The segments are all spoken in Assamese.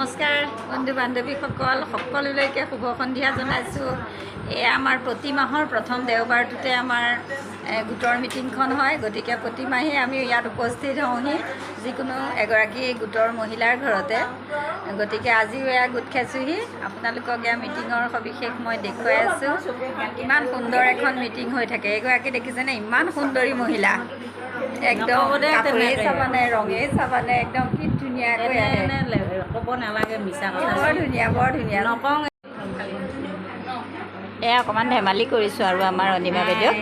নমস্কাৰ বন্ধু বান্ধৱীসকল সকলোলৈকে শুভ সন্ধিয়া জনাইছোঁ। এয়া আমাৰ প্ৰতি মাহৰ প্ৰথম দেওবাৰটোতে আমাৰ গোটৰ মিটিংখন হয়। গতিকে প্ৰতি মাহে আমি ইয়াত উপস্থিত হওঁহি যিকোনো এগৰাকী গোটৰ মহিলাৰ ঘৰতে। গতিকে আজিও এয়া গোট খাইছোঁহি। আপোনালোকক এয়া মিটিঙৰ সবিশেষ মই দেখুৱাই আছোঁ। ইমান সুন্দৰ এখন মিটিং হৈ থাকে। এগৰাকী দেখিছেনে, ইমান সুন্দৰী মহিলা, একদম কাপোৰেই চাবানে ৰঙেই চাবানে, একদম কি ধুনীয়াকৈ ক'ব নালাগে মিছা কথা, বৰ ধুনীয়া বৰ ধুনীয়া নকওঁ। এয়া অকণমান ধেমালি কৰিছোঁ আৰু আমাৰ অনিমা বাইদেউ।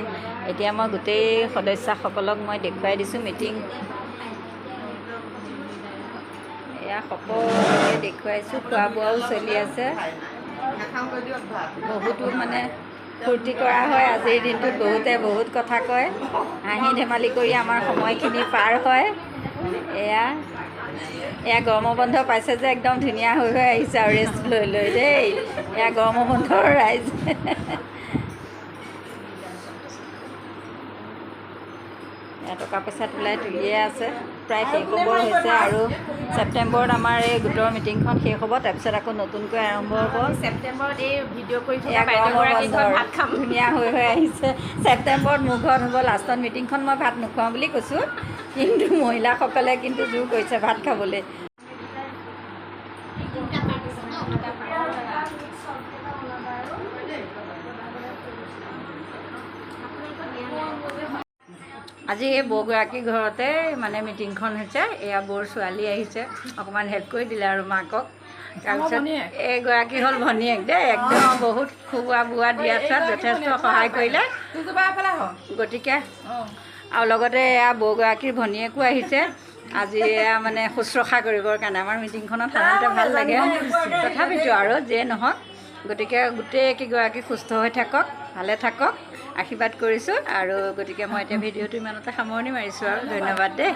এতিয়া মই গোটেই সদস্যসকলক মই দেখুৱাই দিছোঁ মিটিং। এয়া সকলোকে দেখুৱাইছোঁ, খোৱা বোৱাও চলি আছে। বহুতো মানে ফূৰ্তি কৰা হয় আজিৰ দিনটোত। বহুতে বহুত কথা কয়, হাঁহি ধেমালি কৰি আমাৰ সময়খিনি পাৰ হয়। এয়া গৰমৰ বন্ধ পাইছে যে একদম ধুনীয়া হৈ আহিছে আৰু ৰেষ্ট লৈ লৈ দেই। এয়া গৰমৰ বন্ধৰ ৰাইজ। টকা পইচা তুলিয়ে আছে, প্ৰায় শেষ হ'ব হৈছে আৰু ছেপ্টেম্বৰত আমাৰ এই গোটৰ মিটিংখন শেষ হ'ব। তাৰপিছত আকৌ নতুনকৈ আৰম্ভ হ'ব ছেপ্টেম্বৰত। এই ভিডিঅ' কৰি থকা ভাত খাম ধুনীয়া হৈ আহিছে। ছেপ্টেম্বৰত মোৰ ঘৰত হ'ব লাষ্টত মিটিংখন। মই ভাত নোখোৱাওঁ বুলি কৈছোঁ, কিন্তু মহিলাসকলে কিন্তু জোৰ কৰিছে ভাত খাবলৈ। আজি এই বৌগৰাকীৰ ঘৰতে মানে মিটিংখন হৈছে। এয়া বৌৰ ছোৱালী আহিছে, অকণমান হেল্প কৰি দিলে আৰু মাকক। তাৰপিছত এইগৰাকী হ'ল ভনীয়েক দেই, একদম বহুত খোৱা বোৱা দিয়াত চোৱাত যথেষ্ট সহায় কৰিলে। গতিকে আৰু লগতে এয়া বৌগৰাকীৰ ভনীয়েকো আহিছে আজি এয়া মানে শুশ্ৰূষা কৰিবৰ কাৰণে। আমাৰ মিটিংখনত সাধাৰণতে ভাল লাগে, তথাপিতো আৰু যিয়ে নহওক। গতিকে গোটেইকেইগৰাকী সুস্থ হৈ থাকক, ভালে থাকক, আশীৰ্বাদ কৰিছোঁ। আৰু গতিকে মই এতিয়া ভিডিঅ'টো ইমানতে সামৰণি মাৰিছোঁ আৰু ধন্যবাদ দেই।